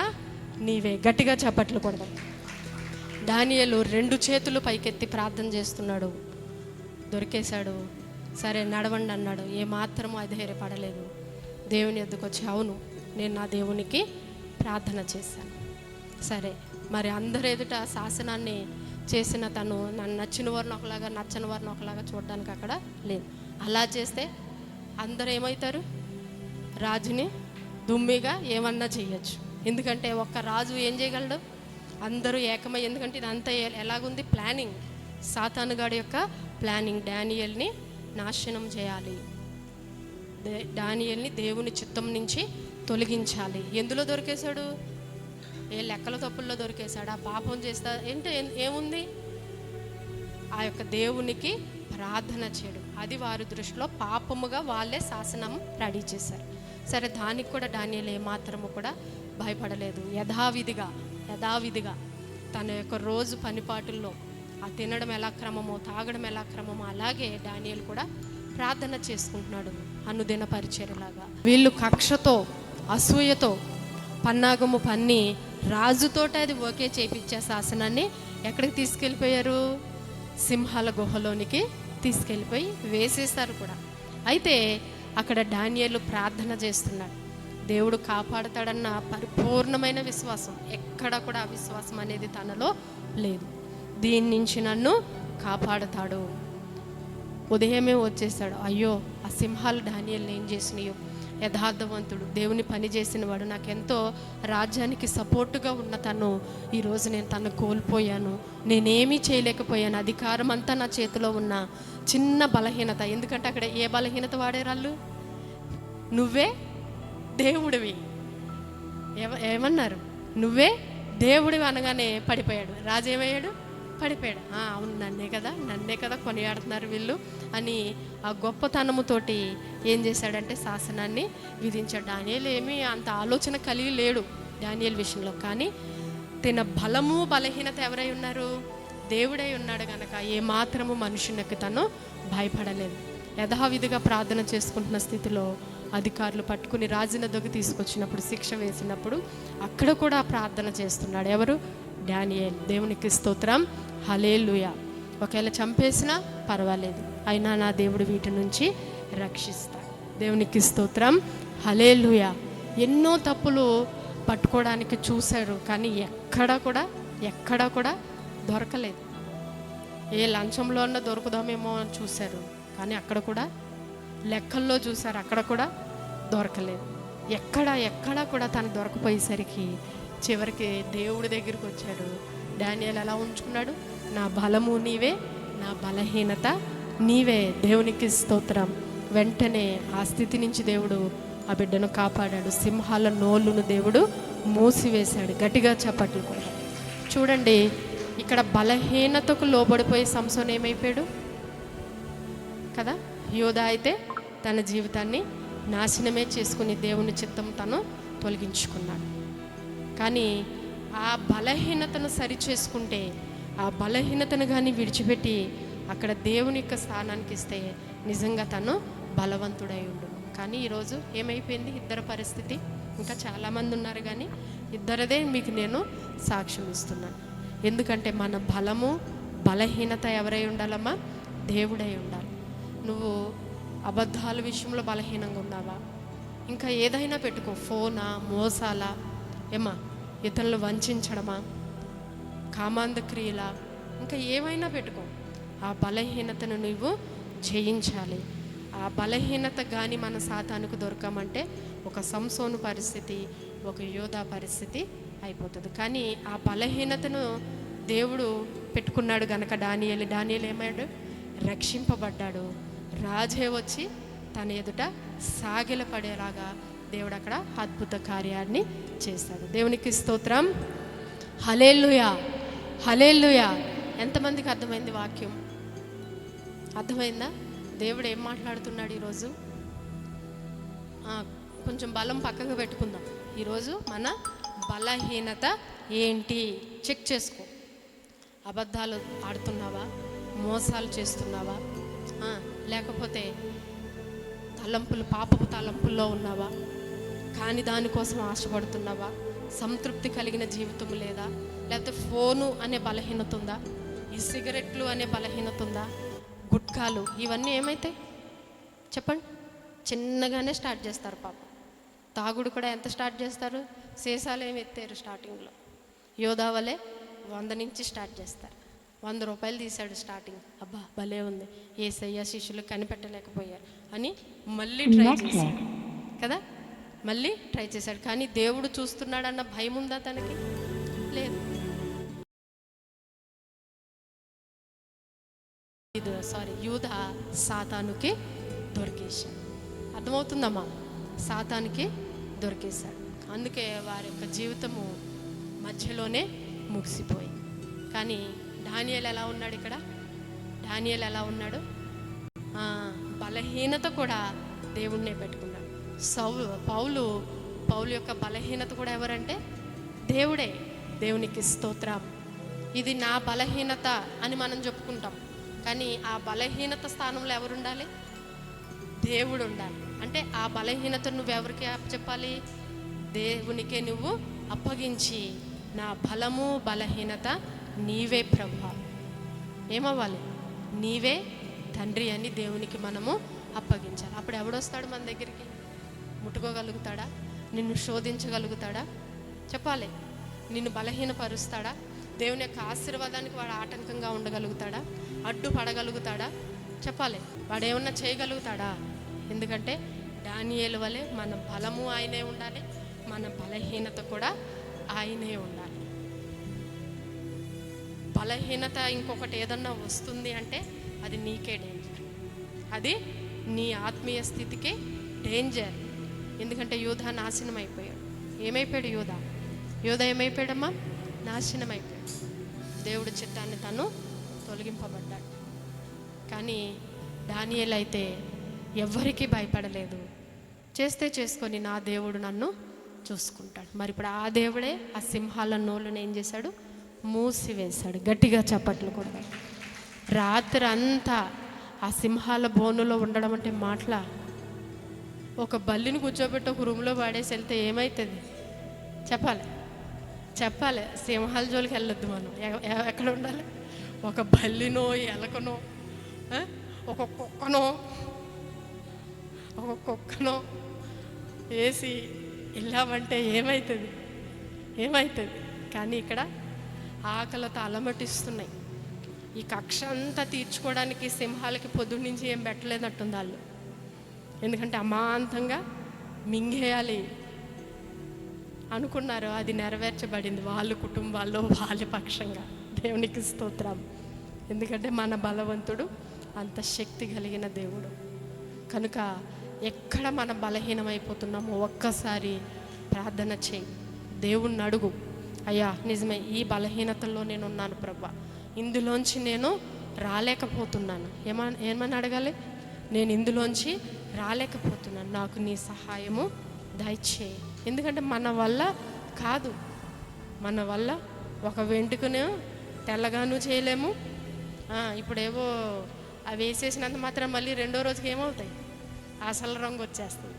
Speaker 1: నీవే. గట్టిగా చప్పట్లు కొడదాం. దానియేలు 2 చేతులు పైకెత్తి ప్రార్థన చేస్తున్నాడు. దొరికేశాడు. సరే నడవండి అన్నాడు. ఏమాత్రము అధైర్యపడలేదు. దేవుని ఎద్దుకు వచ్చి, అవును నేను నా దేవునికి ప్రార్థన చేశాను. సరే, మరి అందరు ఎదుట శాసనాన్ని చేసిన తను నన్ను నచ్చిన వారిని ఒకలాగా, నచ్చని వారిని ఒకలాగా చూడడానికి అక్కడ లేదు. అలా చేస్తే అందరూ ఏమవుతారు? రాజుని దుమ్మిగా ఏమన్నా చేయొచ్చు. ఎందుకంటే ఒక్క రాజు ఏం చేయగలడు? అందరూ ఏకమై. ఎందుకంటే ఇదంతా ఎలాగుంది? ప్లానింగ్, సాతానుగాడి యొక్క ప్లానింగ్. దానియేలుని నాశనం చేయాలి, దానియేలుని దేవుని చిత్తం నుంచి తొలగించాలి. ఎందులో దొరికేశాడు? ఏ లెక్కల తప్పుల్లో దొరికేశాడు. ఆ పాపం చేస్తా ఏంటి? ఏముంది? ఆ యొక్క దేవునికి ప్రార్థన చేయడం, అది వారి దృష్టిలో పాపముగా వాళ్ళే శాసనం రెడీ చేశారు. సరే, దానికి కూడా దానియేలు ఏమాత్రము కూడా భయపడలేదు. యథావిధిగా తన యొక్క రోజు పనిపాటుల్లో ఆ తినడం ఎలా క్రమమో, తాగడం ఎలా క్రమమో, అలాగే దానియేలు కూడా ప్రార్థన చేసుకుంటున్నాడు అనుదిన పరిచర్యలాగా. వీళ్ళు కక్షతో, అసూయతో పన్నాగము పన్ని రాజుతోటి అది ఓకే చేయించే శాసనాన్ని ఎక్కడికి తీసుకెళ్ళిపోయారు? సింహాల గుహలోనికి తీసుకెళ్ళిపోయి వేసేస్తారు కూడా. అయితే అక్కడ దానియేలు ప్రార్థన చేస్తున్నాడు. దేవుడు కాపాడతాడన్న పరిపూర్ణమైన విశ్వాసం, ఎక్కడ కూడా అవిశ్వాసం అనేది తనలో లేదు. దీని నుంచి నన్ను కాపాడుతాడు. ఉదయమే వచ్చేసాడు. అయ్యో, ఆ సింహాలు దానియేలుని ఏం చేసినాయో. యథార్థవంతుడు, దేవుని పని చేసిన వాడు, నాకెంతో రాజ్యానికి సపోర్టుగా ఉన్న తను, ఈరోజు నేను తను కోల్పోయాను, నేనేమీ చేయలేకపోయాను. అధికారం అంతా నా చేతిలో ఉన్న చిన్న బలహీనత. ఎందుకంటే అక్కడ ఏ బలహీనత వాడేరాళ్ళు? నువ్వే దేవుడివి. ఏమన్నారు? నువ్వే దేవుడివి అనగానే పడిపోయాడు. రాజు ఏమయ్యాడు? పడిపోయాడు. అవును, నన్నే కదా కొనియాడుతున్నారు వీళ్ళు అని ఆ గొప్పతనముతోటి ఏం చేశాడంటే శాసనాన్ని విధించాడు. దానియేలు ఏమీ అంత ఆలోచన కలిగి లేడు దానియేలు విషయంలో. కానీ తన బలము బలహీనత ఎవరై ఉన్నారు? దేవుడై ఉన్నాడు కనుక ఏమాత్రము మనుషునికి తను భయపడలేదు. యథావిధిగా ప్రార్థన చేసుకుంటున్న స్థితిలో అధికారులు పట్టుకుని రాజునద్దకు తీసుకొచ్చినప్పుడు, శిక్ష వేసినప్పుడు అక్కడ కూడా ప్రార్థన చేస్తున్నాడు. ఎవరు? దానియేలు. దేవునికి స్తోత్రం, హల్లెలూయా. ఒకవేళ చంపేసినా పర్వాలేదు, అయినా నా దేవుడు వీటి నుంచి రక్షిస్తాడు. దేవునికి స్తోత్రం, హల్లెలూయా. ఎన్నో తప్పులు పట్టుకోవడానికి చూశారు, కానీ ఎక్కడా కూడా దొరకలేదు. ఏ లంచంలో అన్న దొరుకుదామేమో అని చూశారు, కానీ అక్కడ కూడా లెక్కల్లో చూశారు, అక్కడ కూడా దొరకలేదు. ఎక్కడా కూడా తను దొరకపోయేసరికి చివరికి దేవుడి దగ్గరికి వచ్చాడు. దానియేలు ఎలా ఉంచుకున్నాడు? నా బలము నీవే, నా బలహీనత నీవే. దేవునికి స్తోత్రం. వెంటనే ఆ స్థితి నుంచి దేవుడు ఆ బిడ్డను కాపాడాడు. సింహాల నోళ్ళను దేవుడు మూసివేశాడు. గట్టిగా చప్పట్లు కూడా. చూడండి, ఇక్కడ బలహీనతకు లోబడిపోయి సంసోను ఏమైపోయాడు కదా. యోధా అయితే తన జీవితాన్ని నాశనమే చేసుకుని దేవుని చిత్తం తను తొలగించుకున్నాడు. కానీ ఆ బలహీనతను సరిచేసుకుంటే, ఆ బలహీనతను కానీ విడిచిపెట్టి అక్కడ దేవుని యొక్క స్థానానికి ఇస్తే నిజంగా తను బలవంతుడై ఉండు. కానీ ఈరోజు ఏమైపోయింది? ఇద్దరి పరిస్థితి. ఇంకా చాలామంది ఉన్నారు, కానీ ఇద్దరిదే మీకు నేను సాక్ష్యం ఇస్తున్నాను. ఎందుకంటే మన బలము బలహీనత ఎవరై ఉండాలమ్మా? దేవుడై ఉండాలి. నువ్వు అబద్ధాల విషయంలో బలహీనంగా ఉన్నావా? ఇంకా ఏదైనా పెట్టుకో, ఫోనా, మోసాలా, ఏమా ఇతరులు వంచడమా, కామాంధ క్రియలా, ఇంకా ఏమైనా పెట్టుకో. ఆ బలహీనతను నువ్వు జయించాలి. ఆ బలహీనత కానీ మన సాతానుకు దొరకమంటే ఒక సంసోను పరిస్థితి, ఒక యోధా పరిస్థితి అయిపోతుంది. కానీ ఆ బలహీనతను దేవుడు పెట్టుకున్నాడు గనక డానియేలు ఏమయ్యాడు? రక్షింపబడ్డాడు. రాజే వచ్చి తన ఎదుట సాగిలపడేలాగా దేవుడు అక్కడ అద్భుత కార్యాన్ని చేశాడు. దేవునికి స్తోత్రం. హల్లెలూయా, హల్లెలూయా. ఎంతమందికి అర్థమైంది వాక్యం? అర్థమైందా? దేవుడు ఏం మాట్లాడుతున్నాడు ఈరోజు? కొంచెం బలం పక్కకు పెట్టుకుందాం. ఈరోజు మన బలహీనత ఏంటి చెక్ చేసుకో. అబద్ధాలు ఆడుతున్నావా? మోసాలు చేస్తున్నావా? లేకపోతే పాపపు తలంపుల్లో ఉన్నావా? కానీ దానికోసం ఆశపడుతున్నావా? సంతృప్తి కలిగిన జీవితం లేదా? లేకపోతే ఫోను అనే బలహీనత ఉందా? ఈ సిగరెట్లు అనే బలహీనత ఉందా? గుట్కాలు ఇవన్నీ ఏమైతాయి చెప్పండి? చిన్నగానే స్టార్ట్ చేస్తారు పాపం. తాగుడు కూడా ఎంత స్టార్ట్ చేస్తారు? సీసాలు ఏమి ఎత్తారు స్టార్టింగ్లో. యోధావలే 100 నుంచి స్టార్ట్ చేస్తారు. 100 రూపాయలు తీశాడు స్టార్టింగ్. అబ్బా భలే ఉంది, యేసయ్య శిష్యులు కనిపెట్టలేకపోయారు అని మళ్ళీ ట్రై చేశాడు కదా, మళ్ళీ ట్రై చేశాడు. కానీ దేవుడు చూస్తున్నాడన్న భయం ఉందా తనకి? లేదు. యూదా సాతానుకి దొరికేశాడు. అర్థమవుతుందమ్మా? సాతానికి దొరికేశాడు. అందుకే వారి యొక్క జీవితము మధ్యలోనే ముగిసిపోయింది. కానీ దానియేలు ఎలా ఉన్నాడు ఇక్కడ? దానియేలు ఎలా ఉన్నాడు? బలహీనత కూడా దేవుణ్ణే పెట్టుకున్నాడు. పౌలు యొక్క బలహీనత కూడా ఎవరంటే దేవుడే. దేవునికి స్తోత్రం. ఇది నా బలహీనత అని మనం చెప్పుకుంటాం, కానీ ఆ బలహీనత స్థానంలో ఎవరుండాలి? దేవుడు ఉండాలి. అంటే ఆ బలహీనత నువ్వు ఎవరికి చెప్పాలి? దేవునికే నువ్వు అప్పగించి, నా బలము బలహీనత నీవే ప్రభువా, ఏమవ్వాలి? నీవే తండ్రి అని దేవునికి మనము అప్పగించాలి. అప్పుడు ఎవడొస్తాడు మన దగ్గరికి? ముట్టుకోగలుగుతాడా? నిన్ను శోధించగలుగుతాడా? చెప్పాలి. నిన్ను బలహీనపరుస్తాడా? దేవుని యొక్క ఆశీర్వాదానికి వాడు ఆటంకంగా ఉండగలుగుతాడా? అడ్డుపడగలుగుతాడా? చెప్పాలి. వాడు ఏమన్నా చేయగలుగుతాడా? ఎందుకంటే దానియేలు వలె మన బలము ఆయనే ఉండాలి, మన బలహీనత కూడా ఆయనే ఉండాలి. బలహీనత ఇంకొకటి ఏదన్నా వస్తుంది అంటే అది నీకే డేంజర్, అది నీ ఆత్మీయ స్థితికే డేంజర్. ఎందుకంటే యూదా నాశనం అయిపోయాడు. ఏమైపోయాడు యూదా? ఏమైపోయాడమ్మా? నాశనం అయిపోయాడు. దేవుడి చిత్తాన్ని తను తొలగింపబడ్డాడు. కానీ దానియేలు అయితే ఎవ్వరికీ భయపడలేదు. చేస్తే చేసుకొని నా దేవుడు నన్ను చూసుకుంటాడు. మరి ఇప్పుడు ఆ దేవుడే ఆ సింహాల నోళ్ళను ఏం చేశాడు? మూసివేశాడు. గట్టిగా చప్పట్లు కూడా. రాత్రి అంతా ఆ సింహాల బోనులో ఉండడం అంటే మాటలా? ఒక బల్లిని కూర్చోబెట్టి ఒక రూమ్లో పాడేసి వెళ్తే ఏమవుతుంది? చెప్పాలి. సింహాల జోలికి వెళ్ళొద్దు మనం. ఎక్కడ ఉండాలి? ఒక బల్లినో ఎలకనో ఒక కుక్కనో వేసి వెళ్ళామంటే ఏమవుతుంది? కానీ ఇక్కడ ఆకలితో అలమటిస్తున్నాయి. ఈ కక్ష అంతా తీర్చుకోవడానికి సింహాలకి పొద్దు నుంచి ఏం పెట్టలేనట్టుంది వాళ్ళు. ఎందుకంటే అమాంతంగా మింగేయాలి అనుకున్నారు. అది నెరవేర్చబడింది వాళ్ళ కుటుంబాల్లో వాళ్ళ పక్షంగా. దేవునికి స్తోత్రం. ఎందుకంటే మన బలవంతుడు అంత శక్తి కలిగిన దేవుడు. కనుక ఎక్కడ మనం బలహీనమైపోతున్నామో ఒక్కసారి ప్రార్థన చేయి, దేవుణ్ణి అడుగు. అయ్యా నిజమే, ఈ బలహీనతల్లో నేను ఉన్నాను ప్రభా, ఇందులోంచి నేను రాలేకపోతున్నాను. ఏమని అడగాలి? నేను ఇందులోంచి రాలేకపోతున్నాను, నాకు నీ సహాయము దయచేయి. ఎందుకంటే మన వల్ల కాదు. మన వల్ల ఒక వెంట్రుకను తెల్లగాను చేయలేము. ఇప్పుడేవో అవి వేసేసినంత మాత్రం మళ్ళీ రెండో రోజుకి ఏమవుతాయి? అసలు రంగు వచ్చేస్తుంది.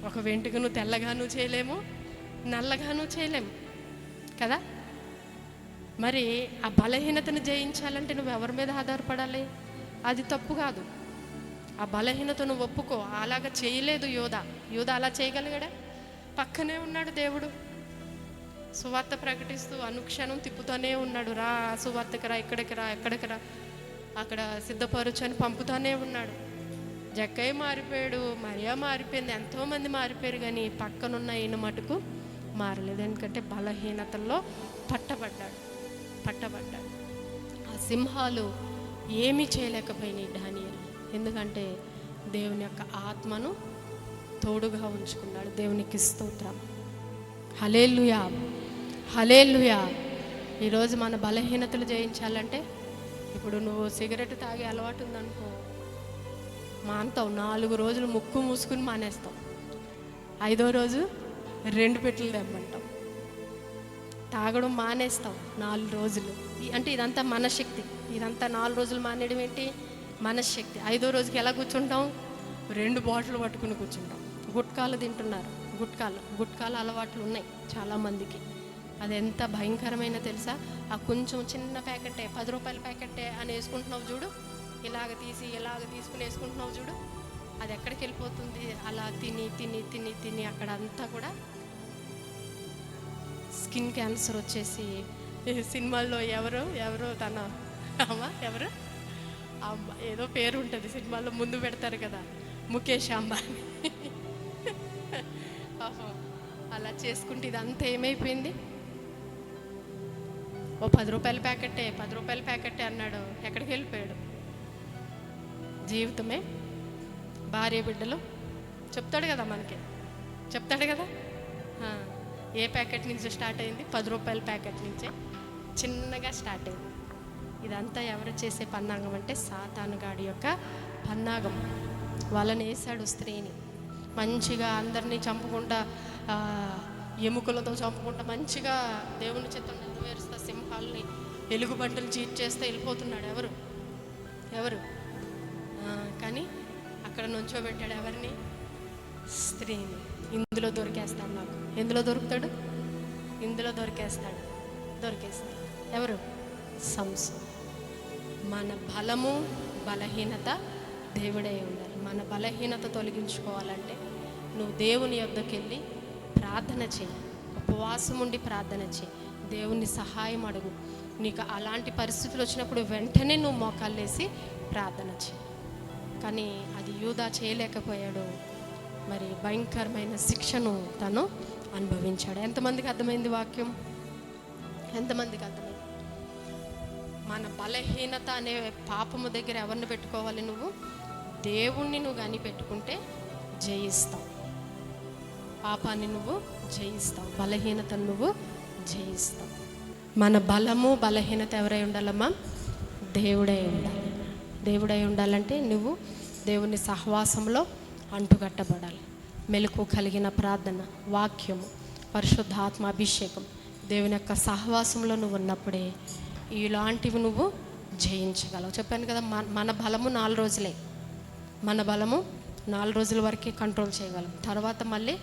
Speaker 1: ఒక వెంట్రుకను తెల్లగాను చేయలేము, నల్లగాను చేయలేము కదా. మరి ఆ బలహీనతను జయించాలంటే నువ్వు ఎవరి మీద ఆధారపడాలి? అది తప్పు కాదు. ఆ బలహీనతను ఒప్పుకో. అలాగా చేయలేదు యోధ అలా చేయగలిగాడా? పక్కనే ఉన్నాడు దేవుడు, సువార్త ప్రకటిస్తూ అనుక్షణం తిప్పుతూనే ఉన్నాడు. రా సువార్తకి రా, ఎక్కడికి రా, అక్కడ సిద్ధపరచని పంపుతూనే ఉన్నాడు. జక్కయ్య మారిపోయాడు, మరియా మారిపోయింది, ఎంతోమంది మారిపోయారు. కానీ పక్కనున్న ఈయన మటుకు మారలేదు. ఎందుకంటే బలహీనతల్లో పట్టబడ్డాడు. ఆ సింహాలు ఏమీ చేయలేకపోయినాయి దానియేలు. ఎందుకంటే దేవుని యొక్క ఆత్మను తోడుగా ఉంచుకున్నాడు. దేవునికి స్తోత్రం. హల్లెలూయా, హల్లెలూయా. ఈరోజు మన బలహీనతలు జయించాలంటే, ఇప్పుడు నువ్వు సిగరెట్ తాగే అలవాటు ఉందనుకో, మానతావు. 4 రోజులు ముక్కు మూసుకుని మానేస్తావు. 5వ రోజు 2 పెట్టెలు తెమ్మంటావు. తాగడం మానేస్తావు 4 రోజులు. అంటే ఇదంతా మనశక్తి. ఇదంతా 4 రోజులు మానేయడం ఏంటి? మనశక్తి. 5వ రోజుకి ఎలా కూర్చుంటాం? 2 బాటిల్ పట్టుకుని కూర్చుంటాం. గుట్కాలు తింటున్నారు. గుట్కాల అలవాట్లు ఉన్నాయి చాలామందికి. అది ఎంత భయంకరమైన తెలుసా? ఆ కొంచెం చిన్న ప్యాకెట్టే, 10 రూపాయల ప్యాకెట్టే అని వేసుకుంటున్నావు చూడు, ఇలాగ తీసుకుని వేసుకుంటున్నావు చూడు, అది ఎక్కడికి వెళ్ళిపోతుంది? అలా తిని తిని తిని తిని అక్కడ అంతా కూడా స్కిన్ క్యాన్సర్ వచ్చేసి, సినిమాల్లో ఎవరు తన ఎవరు ఏదో పేరు ఉంటుంది సినిమాల్లో ముందు పెడతారు కదా, ముఖేష్ అంబానీ. అలా చేసుకుంటే ఇదంతా ఏమైపోయింది? ఓ 10 రూపాయల ప్యాకెట్టే అన్నాడు, ఎక్కడికి వెళ్ళిపోయాడు? జీవితమే భార్య బిడ్డలు చెప్తాడు కదా, మనకి చెప్తాడు కదా. ఏ ప్యాకెట్ నుంచి స్టార్ట్ అయింది? 10 రూపాయల ప్యాకెట్ నుంచే చిన్నగా స్టార్ట్ అయింది. ఇదంతా ఎవరు చేసే పన్నాగం అంటే సాతానుగాడి యొక్క పన్నాగం. వాళ్ళని వేశాడు స్త్రీని. మంచిగా అందరినీ చంపుకుంటా, ఎముకలతో చంపుకుంటా, మంచిగా దేవుని చిత్తం నెరవేరుస్తా, సింహాలని ఎలుగుబంటులు చీట్ చేస్తే వెళ్ళిపోతున్నాడు. ఎవరు కానీ అక్కడ నుంచోబెట్టాడు ఎవరిని? స్త్రీని. ఇందులో దొరికేస్తాడు నాకు. ఎందులో దొరుకుతాడు? ఇందులో దొరికేస్తాడు. ఎవరు? సంసోను. మన బలము బలహీనత దేవుడే ఉండాలి. మన బలహీనత తొలగించుకోవాలంటే నువ్వు దేవుని యొద్దకు వెళ్ళి ప్రార్థన చేయి, ఉపవాసం ఉండి ప్రార్థన చేయి, దేవుని సహాయం అడుగు. నీకు అలాంటి పరిస్థితులు వచ్చినప్పుడు వెంటనే నువ్వు మోకాళ్ళేసి ప్రార్థన చేయి. కానీ అది యూదా చేయలేకపోయాడు. మరి భయంకరమైన శిక్షను తను అనుభవించాడు. ఎంతమందికి అర్థమైంది వాక్యం? ఎంతమందికి అర్థమైంది? మన బలహీనత అనే పాపము దగ్గర ఎవరిని పెట్టుకోవాలి? నువ్వు దేవుణ్ణి నువ్వు కానీ పెట్టుకుంటే జయిస్తావు. పాపాన్ని నువ్వు జయిస్తావు, బలహీనతను నువ్వు జయిస్తావు. మన బలము బలహీనత ఎవరై ఉండాలమ్మా? దేవుడై ఉండాలి. దేవుడై ఉండాలంటే నువ్వు దేవుని సహవాసంలో అంటుకట్టబడాలి. మెలకు కలిగిన ప్రార్థన, వాక్యము, పరిశుద్ధాత్మ అభిషేకం, దేవుని యొక్క సహవాసంలో నువ్వు ఉన్నప్పుడే ఇలాంటివి నువ్వు జయించగలవు. చెప్పాను కదా, మన బలము 4 రోజులే. మన బలము 4 రోజుల వరకే కంట్రోల్ చేయగలం. తర్వాత మళ్ళీ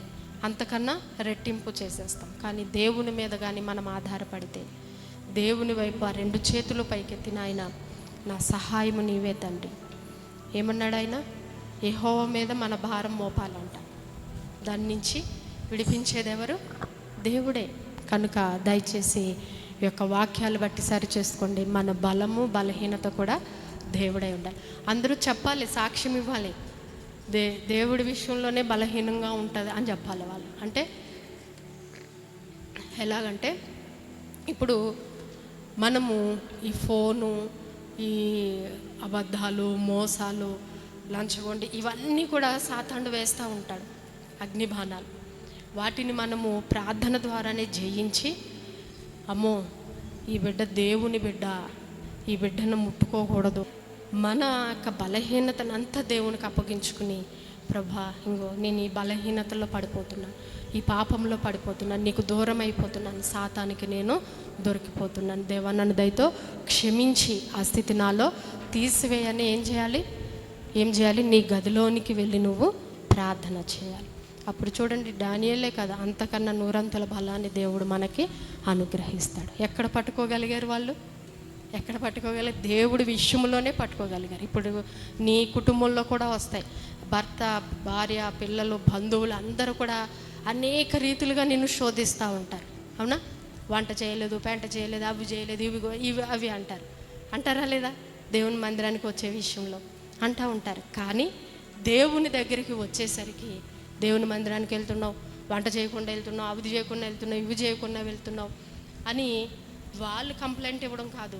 Speaker 1: అంతకన్నా రెట్టింపు చేసేస్తాం. కానీ దేవుని మీద కానీ మనం ఆధారపడితే, దేవుని వైపు ఆ 2 చేతులు పైకెత్తిన ఆయన, నా సహాయము నీవే తండ్రి. ఏమన్నాడు ఆయన? యెహోవా మీద మన భారం మోపాలంట. దాని నుంచి విడిపించేది ఎవరు? దేవుడే. కనుక దయచేసి ఈ యొక్క వాక్యాలు బట్టి సరి చేసుకోండి. మన బలము బలహీనత కూడా దేవుడై ఉండాలి. అందరూ చెప్పాలి, సాక్ష్యం ఇవ్వాలి. దేవుడి విషయంలోనే బలహీనంగా ఉంటుంది అని చెప్పాలి వాళ్ళు. అంటే ఎలాగంటే, ఇప్పుడు మనము ఈ ఫోను, ఈ అబద్ధాలు, మోసాలు, లంచగొండి, ఇవన్నీ కూడా సాతానుడు వేస్తూ ఉంటాడు, అగ్నిబాణాలు. వాటిని మనము ప్రార్థన ద్వారానే జయించి, అమ్మో ఈ బిడ్డ దేవుని బిడ్డ, ఈ బిడ్డను ముట్టుకోకూడదు, మన యొక్క బలహీనతను అంతా దేవునికి అప్పగించుకుని, ప్రభా ఇంగో నేను ఈ బలహీనతలో పడిపోతున్నాను, ఈ పాపంలో పడిపోతున్నాను, నీకు దూరం అయిపోతున్నాను, సాతానికి నేను దొరికిపోతున్నాను, దేవా నన్ను దయతో క్షమించి ఆ స్థితి నాలో తీసివేయని ఏం చేయాలి? నీ గదిలోనికి వెళ్ళి నువ్వు ప్రార్థన చేయాలి. అప్పుడు చూడండి, దానియేలే కదా, అంతకన్నా 100 బలాన్ని దేవుడు మనకి అనుగ్రహిస్తాడు. ఎక్కడ పట్టుకోగలిగారు వాళ్ళు? ఎక్కడ పట్టుకోగలిగారు? దేవుడి విషయంలోనే పట్టుకోగలిగారు. ఇప్పుడు నీ కుటుంబంలో కూడా వస్తాయి. భర్త, భార్య, పిల్లలు, బంధువులు అందరూ కూడా అనేక రీతులుగా నిన్ను శోధిస్తూ ఉంటారు. అవునా? వంట చేయలేదు, పెంట చేయలేదు, అవి చేయలేదు, ఇవి అవి అంటారా లేదా? దేవుని మందిరానికి వచ్చే విషయంలో అంటూ ఉంటారు. కానీ దేవుని దగ్గరికి వచ్చేసరికి, దేవుని మందిరానికి వెళ్తున్నావు, వంట చేయకుండా వెళ్తున్నావు, అవి చేయకుండా వెళ్తున్నావు, ఇవి చేయకుండా వెళ్తున్నావు అని వాళ్ళు కంప్లైంట్ ఇవ్వడం కాదు.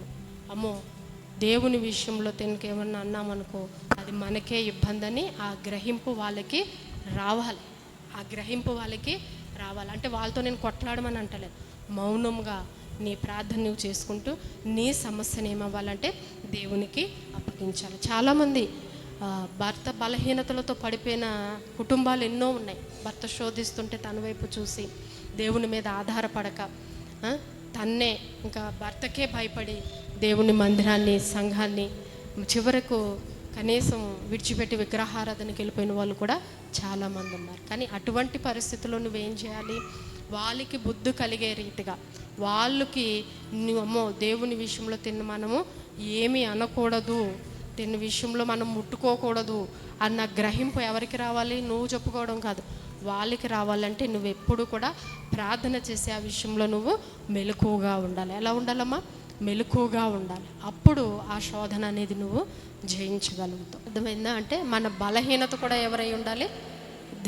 Speaker 1: అమ్మో దేవుని విషయంలో తినక ఏమన్నా అన్నామనుకో అది మనకే ఇబ్బంది అని ఆ గ్రహింపు వాళ్ళకి రావాలి. ఆ గ్రహింపు వాళ్ళకి రావాలి. అంటే వాళ్ళతో నేను కొట్లాడమని అంటలేదు, మౌనంగా నీ ప్రార్థన నువ్వు చేసుకుంటూ నీ సమస్యను ఏమవ్వాలంటే దేవునికి అప్పగించాలి. చాలామంది భర్త బలహీనతలతో పడిపోయిన కుటుంబాలు ఎన్నో ఉన్నాయి. భర్త శోధిస్తుంటే తన వైపు చూసి దేవుని మీద ఆధారపడక తన్నే ఇంకా భర్తకే భయపడి దేవుని మందిరాన్ని సంఘాన్ని చివరకు కనీసం విడిచిపెట్టి విగ్రహారాధనకి వెళ్ళిపోయిన వాళ్ళు కూడా చాలామంది ఉన్నారు. కానీ అటువంటి పరిస్థితుల్లో నువ్వేం చేయాలి? వాళ్ళకి బుద్ధి కలిగే రీతిగా వాళ్ళకి అమ్మో దేవుని విషయంలో మనము ఏమీ అనకూడదు, తిన్న విషయంలో మనం ముట్టుకోకూడదు అన్న గ్రహింపు ఎవరికి రావాలి? నువ్వు చెప్పుకోవడం కాదు, వాళ్ళకి రావాలంటే నువ్వు ఎప్పుడు కూడా ప్రార్థన చేసే ఆ విషయంలో నువ్వు మెలకువగా ఉండాలి. ఎలా ఉండాలమ్మా? మెలకువగా ఉండాలి. అప్పుడు ఆ శోధన అనేది నువ్వు జయించగలుగుతావు. అర్థమైందా? అంటే మన బలహీనత కూడా ఎవరై ఉండాలి?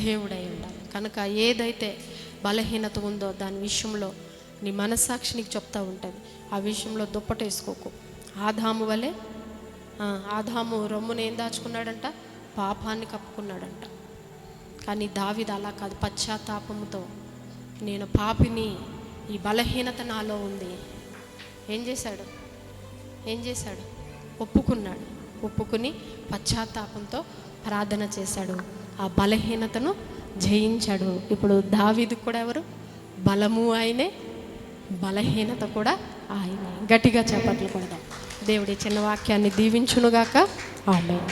Speaker 1: దేవుడై ఉండాలి. కనుక ఏదైతే బలహీనత ఉందో దాని విషయంలో నీ మనస్సాక్షి నీకు చెప్తూ ఉంటుంది. ఆ విషయంలో దుప్పటేసుకోకు. ఆదాము వలె ఆదాము రొమ్మును ఏం దాచుకున్నాడంట? పాపాన్ని కప్పుకున్నాడంట. కానీ దావీదు అలా కాదు, పశ్చాత్తాపంతో నేను పాపిని, ఈ బలహీనత నాలో ఉంది. ఏం చేశాడు? ఒప్పుకున్నాడు. ఒప్పుకుని పశ్చాత్తాపంతో ప్రార్థన చేశాడు. ఆ బలహీనతను జయించాడు. ఇప్పుడు దావీదు కూడా ఎవరు? బలము ఆయనే, బలహీనత కూడా ఆయనే. గట్టిగా చప్పట్లు కొడదాం. దేవుడి చిన్న వాక్యాన్ని దీవించునుగాక. ఆమేన్.